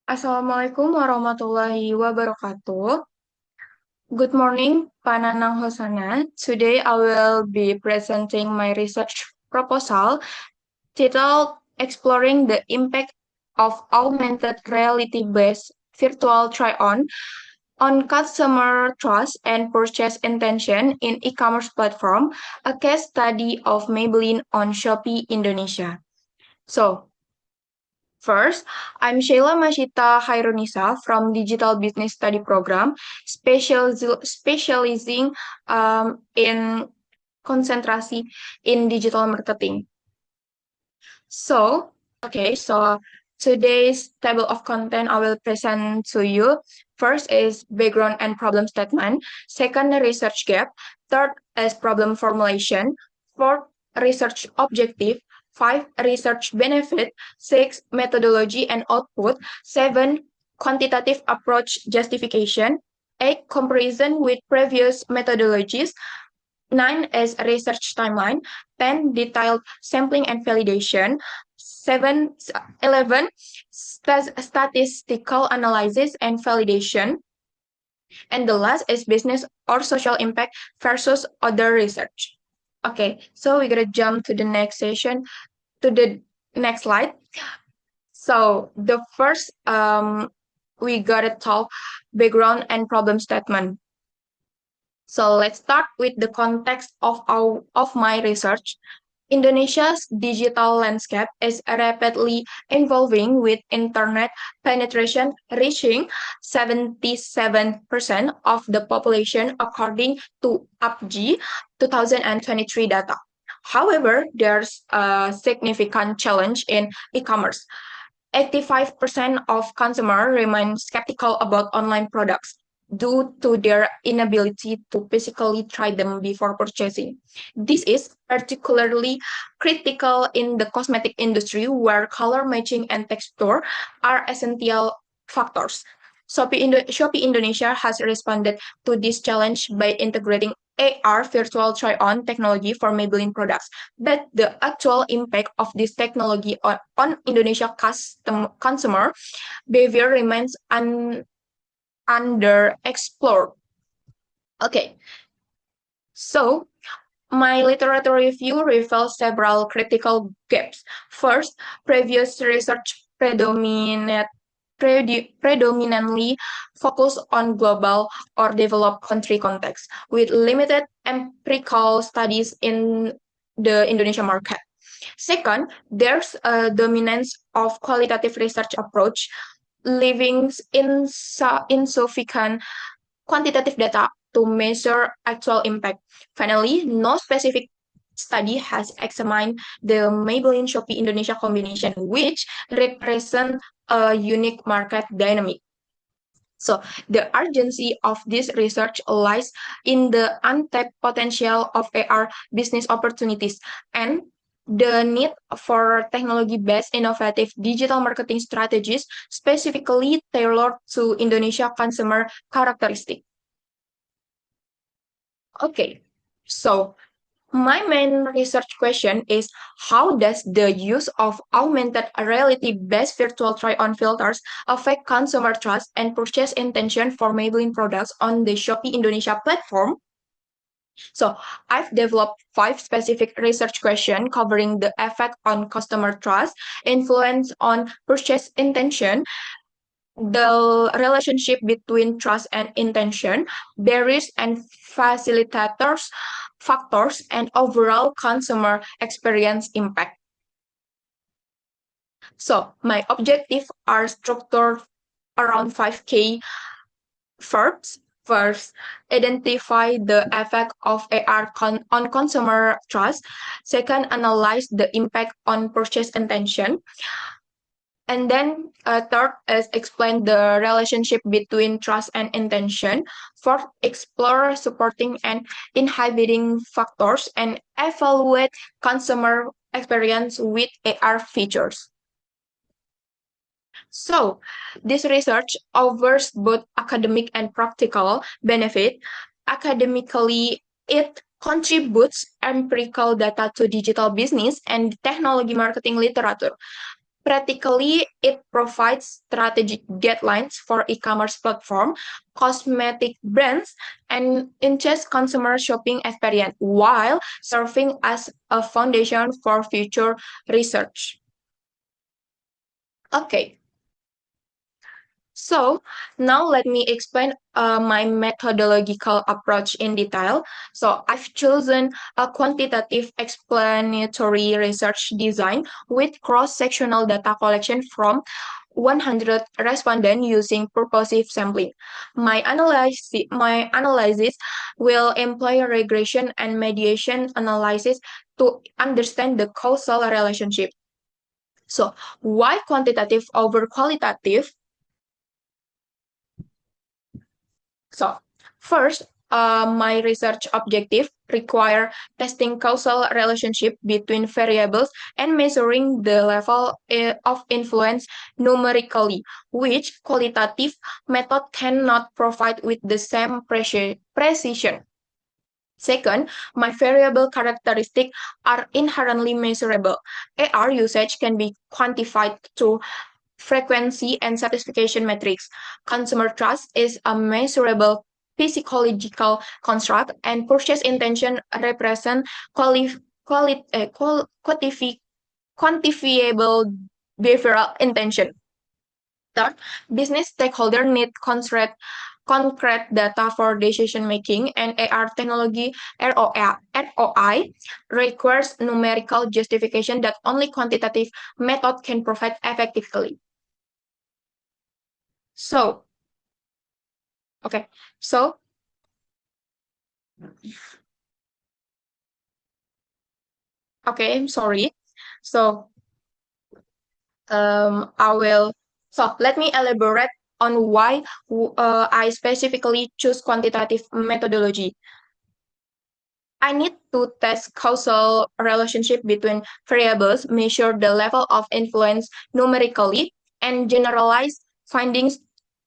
Assalamualaikum warahmatullahi wabarakatuh. Good morning, Pananang Hosana. Today I will be presenting my research proposal titled Exploring the Impact of Augmented Reality-Based Virtual Try-On Customer Trust and Purchase Intention in E-commerce Platform, a case study of Maybelline on Shopee Indonesia. So, first, I'm Sheila Mashita Hairunisa from Digital Business Study Program, specializing in concentrasi in digital marketing. So, so today's table of content I will present to you. First is background and problem statement. Second, the research gap. Third is problem formulation. Fourth, research objective. Five, research benefit. Six, methodology and output. Seven, quantitative approach justification. Eight, comparison with previous methodologies. 9 is research timeline. 10, detailed sampling and validation. 11, statistical analysis and validation. And the last is business or social impact versus other research. Okay, so we're gonna jump to the next session, to the next slide. So the first, we gotta talk background and problem statement. So let's start with the context of my research. Indonesia's digital landscape is rapidly evolving with internet penetration reaching 77% of the population according to UPG 2023 data. However, there's a significant challenge in e-commerce. 85% of consumers remain skeptical about online products due to their inability to physically try them before purchasing. This is particularly critical in the cosmetic industry where color matching and texture are essential factors. Shopee Indonesia has responded to this challenge by integrating AR virtual try-on technology for Maybelline products. But the actual impact of this technology on Indonesia consumer behavior remains underexplored. Okay, so my literature review reveals several critical gaps. First, previous research predominantly focused on global or developed country context, with limited empirical studies in the Indonesian market. Second, there's a dominance of qualitative research approach, leaving insufficient quantitative data to measure actual impact. Finally, no specific study has examined the Maybelline Shopee Indonesia combination, which represent a unique market dynamic. So the urgency of this research lies in the untapped potential of AR business opportunities and the need for technology-based innovative digital marketing strategies specifically tailored to Indonesia consumer characteristics. Okay, so my main research question is how does the use of augmented reality-based virtual try-on filters affect consumer trust and purchase intention for Maybelline products on the Shopee Indonesia platform? So I've developed 5 specific research questions covering the effect on customer trust, influence on purchase intention, the relationship between trust and intention, barriers and facilitators, factors, and overall consumer experience impact. So my objectives are structured around 5 key verbs. First, identify the effect of AR on consumer trust. Second, analyze the impact on purchase intention. And then third is explain the relationship between trust and intention. Fourth, explore supporting and inhibiting factors and evaluate consumer experience with AR features. So this research offers both academic and practical benefit. Academically, it contributes empirical data to digital business and technology marketing literature. Practically, it provides strategic guidelines for e-commerce platform, cosmetic brands, and enhances consumer shopping experience while serving as a foundation for future research. Okay, so now let me explain my methodological approach in detail. So I've chosen a quantitative explanatory research design with cross-sectional data collection from 100 respondents using purposive sampling. My analysis will employ regression and mediation analysis to understand the causal relationship. So why quantitative over qualitative? So, first, my research objective require testing causal relationship between variables and measuring the level of influence numerically, which qualitative method cannot provide with the same precision. Second, my variable characteristics are inherently measurable. AR usage can be quantified through frequency and satisfaction metrics. Consumer trust is a measurable psychological construct, and purchase intention represent quantifiable behavioral intention. Third, business stakeholders need concrete data for decision making, and AR technology ROI requires numerical justification that only quantitative method can provide effectively. So, okay, so okay, I'm sorry. So, I will. So let me elaborate on why I specifically choose quantitative methodology. I need to test causal relationship between variables, measure the level of influence numerically, and generalize findings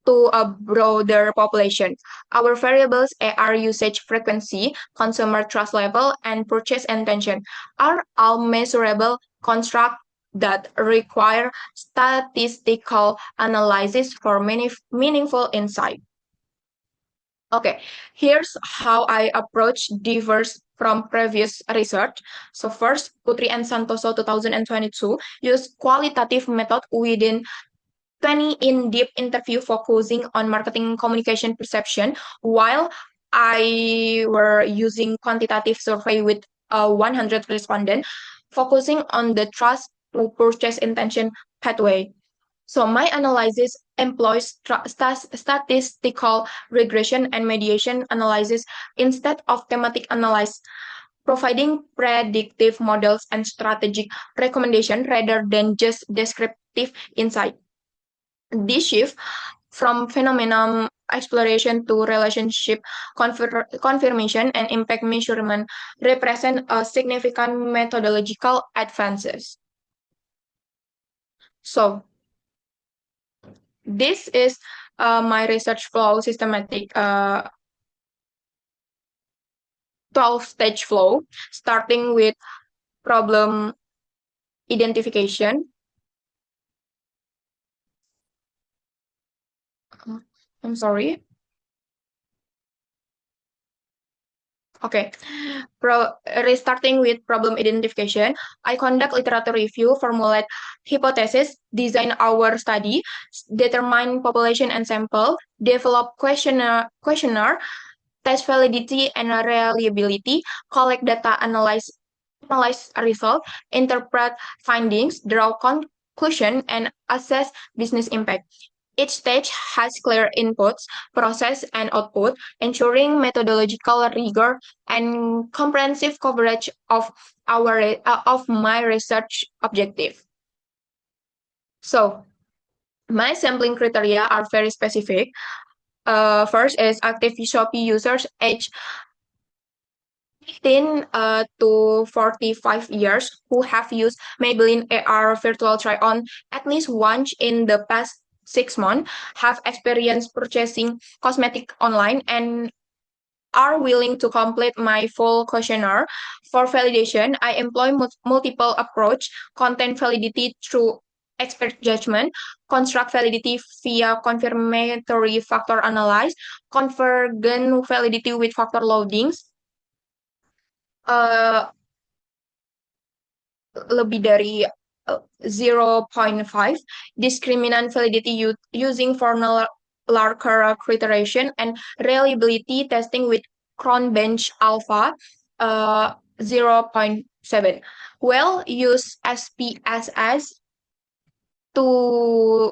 to a broader population. Our variables are usage frequency, consumer trust level, and purchase intention are all measurable constructs that require statistical analysis for meaningful insight. Okay, here's how I approach diverse from previous research. So first, Putri and Santoso 2022 used qualitative method within 20 in-depth interview focusing on marketing communication perception, while I were using quantitative survey with 100 respondents, focusing on the trust to purchase intention pathway. So my analysis employs statistical regression and mediation analysis instead of thematic analysis, providing predictive models and strategic recommendation rather than just descriptive insight. This shift from phenomenon exploration to relationship confirmation and impact measurement represent a significant methodological advances. So this is my research flow systematic 12-stage flow, starting with problem identification. I'm sorry. Okay, restarting with problem identification, I conduct literature review, formulate hypothesis, design our study, determine population and sample, develop questionnaire, test validity and reliability, collect data, analyze result, interpret findings, draw conclusion, and assess business impact. Each stage has clear inputs, process, and output, ensuring methodological rigor and comprehensive coverage of my research objective. So, my sampling criteria are very specific. First is active Shopee users age 15 to 45 years who have used Maybelline AR virtual try-on at least once in the past 6 months, have experience purchasing cosmetic online, and are willing to complete my full questionnaire. For validation, I employ multiple approach, content validity through expert judgment, construct validity via confirmatory factor analysis, convergent validity with factor loadings, uh, lebih dari 0.5, discriminant validity using formal characterization, and reliability testing with Cronbench alpha 0.7. Well, use SPSS to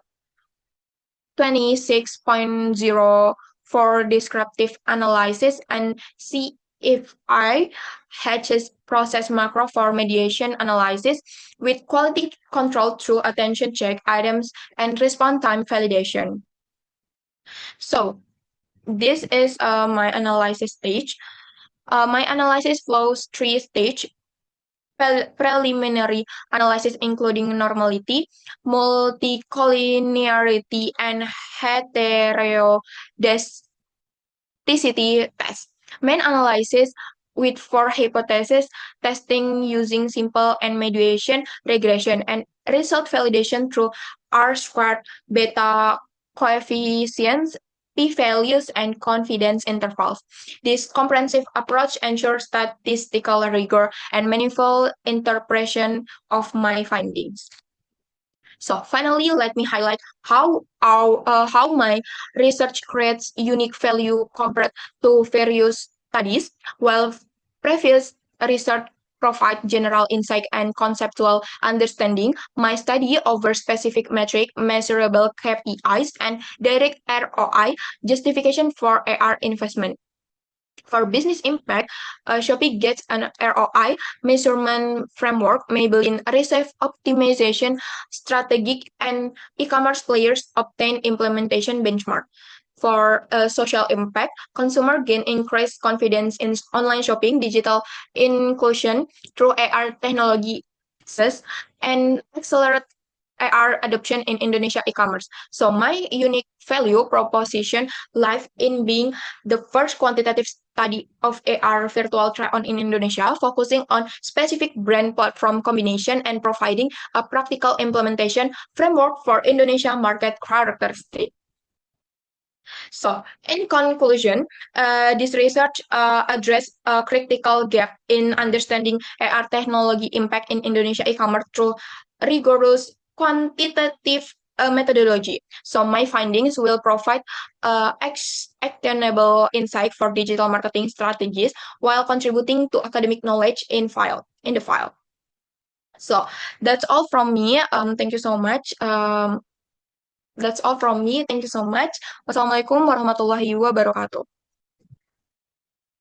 26.0 for descriptive analysis and CFI hatches process macro for mediation analysis with quality control through attention check items and response time validation. So this is my analysis stage. My analysis flows 3 stages: preliminary analysis including normality, multicollinearity, and heterodicity test. Main analysis with 4 hypotheses, testing using simple and mediation regression, and result validation through R-squared beta coefficients, p-values, and confidence intervals. This comprehensive approach ensures statistical rigor and meaningful interpretation of my findings. So finally, let me highlight how my research creates unique value compared to various studies. While previous research provide general insight and conceptual understanding, my study over specific metric, measurable KPIs, and direct ROI justification for AR investment. For business impact, Shopee gets an ROI measurement framework, Maybelline receive optimization strategic, and e-commerce players obtain implementation benchmark. For social impact, consumer gain increased confidence in online shopping, digital inclusion through AR technology access, and accelerate AR adoption in Indonesia e-commerce. So my unique value proposition lies in being the first quantitative study of AR virtual try-on in Indonesia, focusing on specific brand platform combination and providing a practical implementation framework for Indonesia market characteristics. So, in conclusion, this research addressed a critical gap in understanding AR technology impact in Indonesia e-commerce through rigorous quantitative methodology. So, my findings will provide actionable insight for digital marketing strategies while contributing to academic knowledge in the file. So, that's all from me. Thank you so much. That's all from me. Thank you so much. Wassalamualaikum warahmatullahi wabarakatuh.